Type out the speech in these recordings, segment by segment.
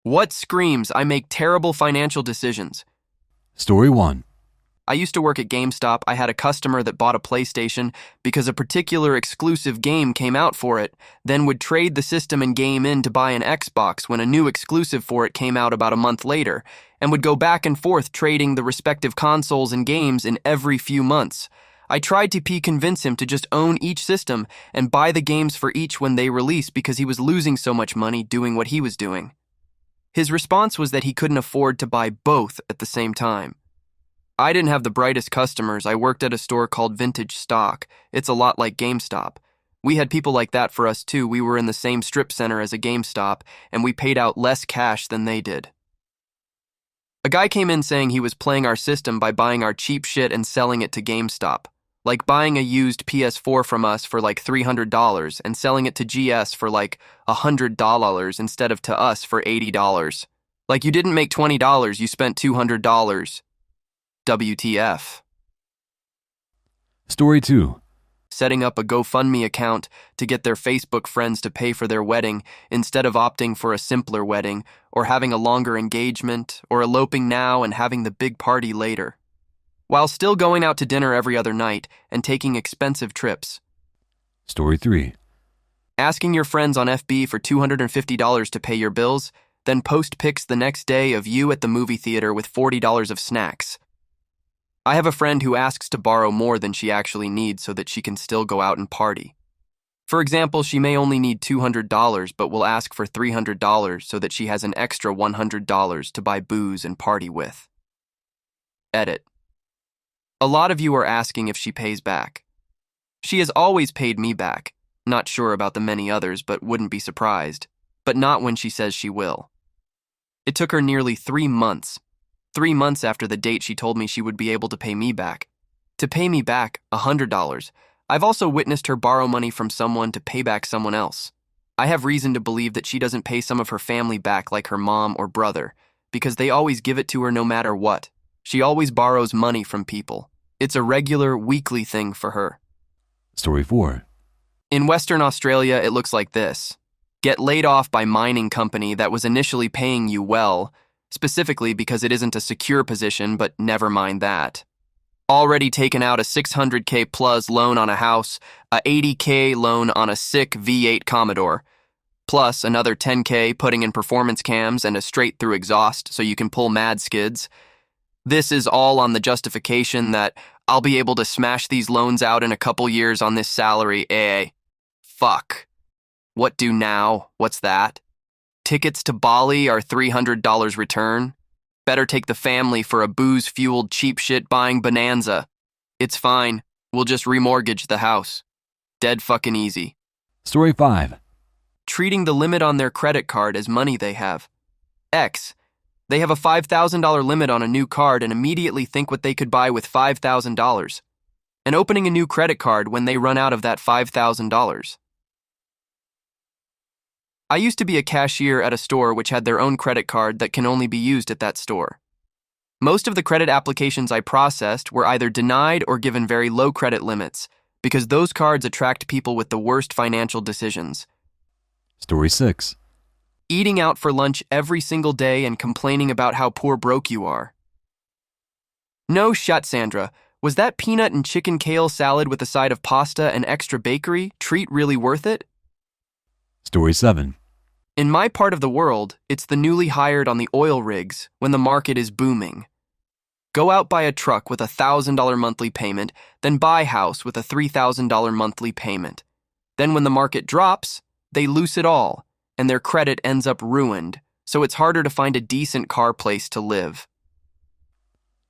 What screams I make terrible financial decisions? Story 1. I used to work at GameStop. I had a customer that bought a PlayStation because a particular exclusive game came out for it, then would trade the system and game in to buy an Xbox when a new exclusive for it came out about a month later, and would go back and forth trading the respective consoles and games in every few months. I tried to convince him to just own each system and buy the games for each when they release because he was losing so much money doing what he was doing. His response was that he couldn't afford to buy both at the same time. I didn't have the brightest customers. I worked at a store called Vintage Stock. It's a lot like GameStop. We had people like that for us too. We were in the same strip center as a GameStop, and we paid out less cash than they did. A guy came in saying he was playing our system by buying our cheap shit and selling it to GameStop. Like buying a used PS4 from us for like $300 and selling it to GS for like $100 instead of to us for $80. Like you didn't make $20, you spent $200. WTF. Story 2. Setting up a GoFundMe account to get their Facebook friends to pay for their wedding instead of opting for a simpler wedding or having a longer engagement or eloping now and having the big party later, while still going out to dinner every other night and taking expensive trips. Story 3. Asking your friends on FB for $250 to pay your bills, then post pics the next day of you at the movie theater with $40 of snacks. I have a friend who asks to borrow more than she actually needs so that she can still go out and party. For example, she may only need $200 but will ask for $300 so that she has an extra $100 to buy booze and party with. Edit. A lot of you are asking if she pays back. She has always paid me back. Not sure about the many others, but wouldn't be surprised. But not when she says she will. It took her nearly 3 months. 3 months after the date she told me she would be able to pay me back. To pay me back $100. I've also witnessed her borrow money from someone to pay back someone else. I have reason to believe that she doesn't pay some of her family back like her mom or brother, because they always give it to her no matter what. She always borrows money from people. It's a regular, weekly thing for her. Story 4. In Western Australia, it looks like this. Get laid off by mining company that was initially paying you well, specifically because it isn't a secure position, but never mind that. Already taken out a $600K plus loan on a house, a $80K loan on a sick V8 Commodore, plus another $10K putting in performance cams and a straight-through exhaust so you can pull mad skids. This is all on the justification that I'll be able to smash these loans out in a couple years on this salary, eh? Fuck. What do now? What's that? Tickets to Bali are $300 return. Better take the family for a booze-fueled cheap shit buying bonanza. It's fine. We'll just remortgage the house. Dead fucking easy. Story 5. Treating the limit on their credit card as money they have. X. They have a $5,000 limit on a new card and immediately think what they could buy with $5,000. And opening a new credit card when they run out of that $5,000. I used to be a cashier at a store which had their own credit card that can only be used at that store. Most of the credit applications I processed were either denied or given very low credit limits because those cards attract people with the worst financial decisions. Story 6. Eating out for lunch every single day and complaining about how poor broke you are. No shut, Sandra. Was that peanut and chicken kale salad with a side of pasta and extra bakery treat really worth it? Story 7. In my part of the world, it's the newly hired on the oil rigs when the market is booming. Go out buy a truck with a $1,000 monthly payment, then buy a house with a $3,000 monthly payment. Then when the market drops, they lose it all, and their credit ends up ruined, so it's harder to find a decent car place to live.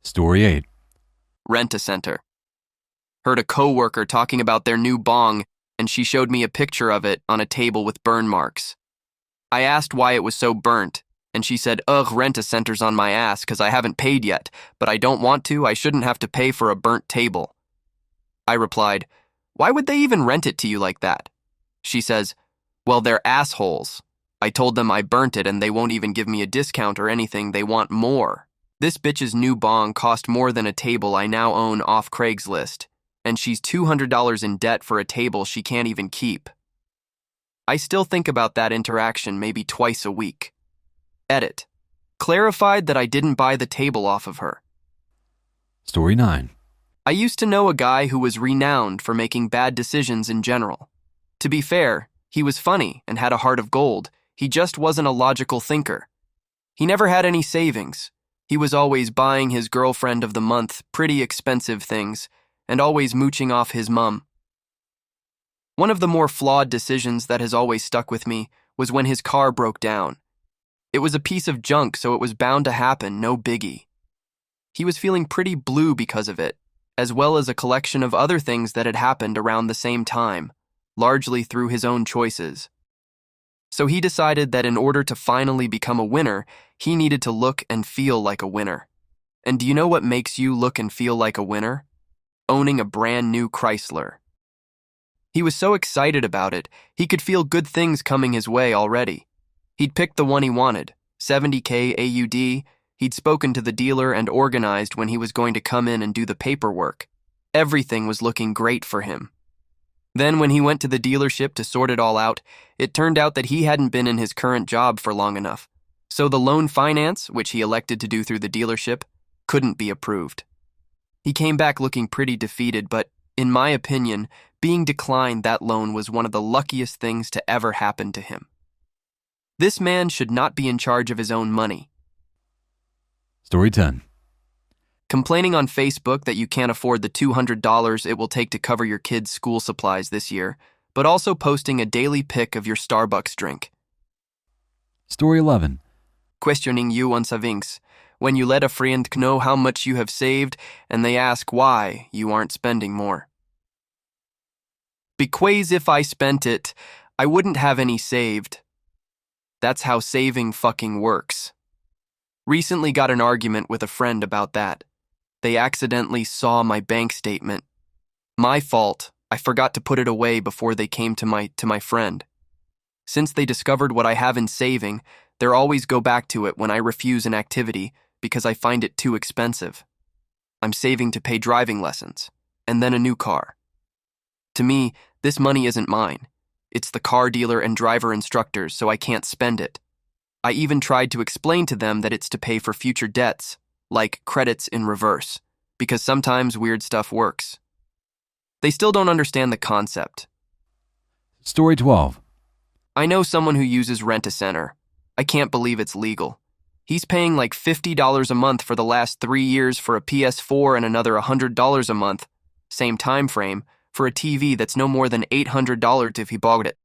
Story 8. Rent-a-center. Heard a coworker talking about their new bong, and she showed me a picture of it on a table with burn marks. I asked why it was so burnt, and she said, "Ugh, rent-a-center's on my ass because I haven't paid yet, but I don't want to. I shouldn't have to pay for a burnt table." I replied, "Why would they even rent it to you like that?" She says, "Well, they're assholes. I told them I burnt it and they won't even give me a discount or anything. They want more. This bitch's new bong cost more than a table I now own off Craigslist, and she's $200 in debt for a table she can't even keep." I still think about that interaction maybe twice a week. Edit. Clarified that I didn't buy the table off of her. Story 9. I used to know a guy who was renowned for making bad decisions in general. To be fair, he was funny and had a heart of gold. He just wasn't a logical thinker. He never had any savings. He was always buying his girlfriend of the month pretty expensive things and always mooching off his mum. One of the more flawed decisions that has always stuck with me was when his car broke down. It was a piece of junk, so it was bound to happen, no biggie. He was feeling pretty blue because of it, as well as a collection of other things that had happened around the same time, largely through his own choices. So he decided that in order to finally become a winner, he needed to look and feel like a winner. And do you know what makes you look and feel like a winner? Owning a brand new Chrysler. He was so excited about it, he could feel good things coming his way already. He'd picked the one he wanted, 70K AUD. He'd spoken to the dealer and organized when he was going to come in and do the paperwork. Everything was looking great for him. Then when he went to the dealership to sort it all out, it turned out that he hadn't been in his current job for long enough. So the loan finance, which he elected to do through the dealership, couldn't be approved. He came back looking pretty defeated, but in my opinion, being declined that loan was one of the luckiest things to ever happen to him. This man should not be in charge of his own money. Story 10. Complaining on Facebook that you can't afford the $200 it will take to cover your kids' school supplies this year, but also posting a daily pic of your Starbucks drink. Story 11. Questioning you on savings. When you let a friend know how much you have saved and they ask why you aren't spending more. Because if I spent it, I wouldn't have any saved. That's how saving fucking works. Recently got an argument with a friend about that. They accidentally saw my bank statement. My fault. I forgot to put it away before they came to my friend. Since they discovered what I have in saving, they always go back to it when I refuse an activity because I find it too expensive. I'm saving to pay driving lessons, and then a new car. To me, this money isn't mine. It's the car dealer and driver instructors, so I can't spend it. I even tried to explain to them that it's to pay for future debts, like credits in reverse, because sometimes weird stuff works. They still don't understand the concept. Story 12. I know someone who uses Rent-A-Center. I can't believe it's legal. He's paying like $50 a month for the last 3 years for a PS4 and another $100 a month, same time frame, for a TV that's no more than $800 if he bought it.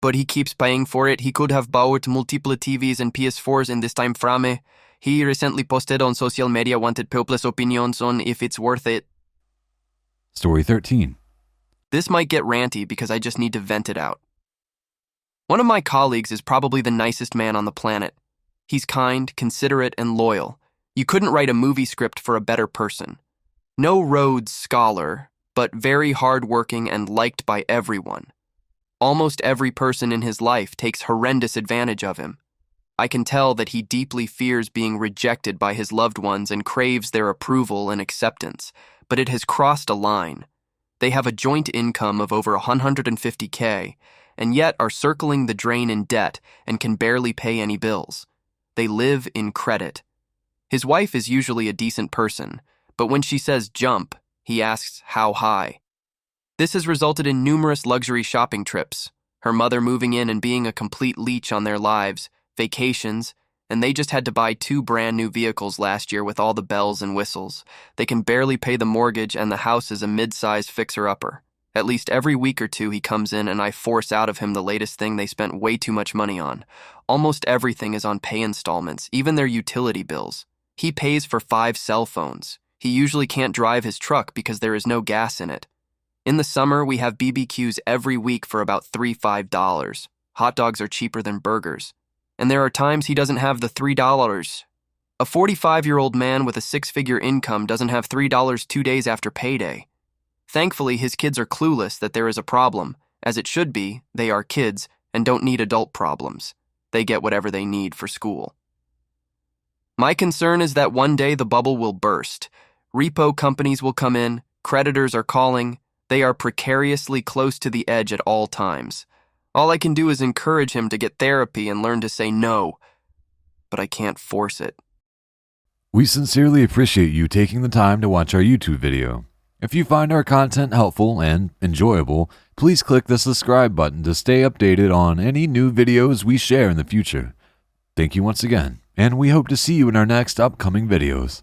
But he keeps paying for it. He could have bought multiple TVs and PS4s in this time frame. He recently posted on social media wanted people's opinions on if it's worth it. Story 13. This might get ranty because I just need to vent it out. One of my colleagues is probably the nicest man on the planet. He's kind, considerate, and loyal. You couldn't write a movie script for a better person. No Rhodes Scholar, but very hardworking and liked by everyone. Almost every person in his life takes horrendous advantage of him. I can tell that he deeply fears being rejected by his loved ones and craves their approval and acceptance, but it has crossed a line. They have a joint income of over $150K, and yet are circling the drain in debt and can barely pay any bills. They live in credit. His wife is usually a decent person, but when she says jump, he asks how high. This has resulted in numerous luxury shopping trips, her mother moving in and being a complete leech on their lives, vacations, and they just had to buy 2 brand new vehicles last year with all the bells and whistles. They can barely pay the mortgage and the house is a mid-sized fixer-upper. At least every week or two he comes in and I force out of him the latest thing they spent way too much money on. Almost everything is on pay installments, even their utility bills. He pays for 5 cell phones. He usually can't drive his truck because there is no gas in it. In the summer, we have BBQs every week for about $3-5. Hot dogs are cheaper than burgers. And there are times he doesn't have the $3. A 45-year-old man with a 6-figure income doesn't have $3 2 days after payday. Thankfully, his kids are clueless that there is a problem. As it should be, they are kids and don't need adult problems. They get whatever they need for school. My concern is that one day the bubble will burst. Repo companies will come in, creditors are calling, they are precariously close to the edge at all times. All I can do is encourage him to get therapy and learn to say no. but I can't force it. We sincerely appreciate you taking the time to watch our YouTube video. If you find our content helpful and enjoyable, please click the subscribe button to stay updated on any new videos we share in the future. Thank you once again, and we hope to see you in our next upcoming videos.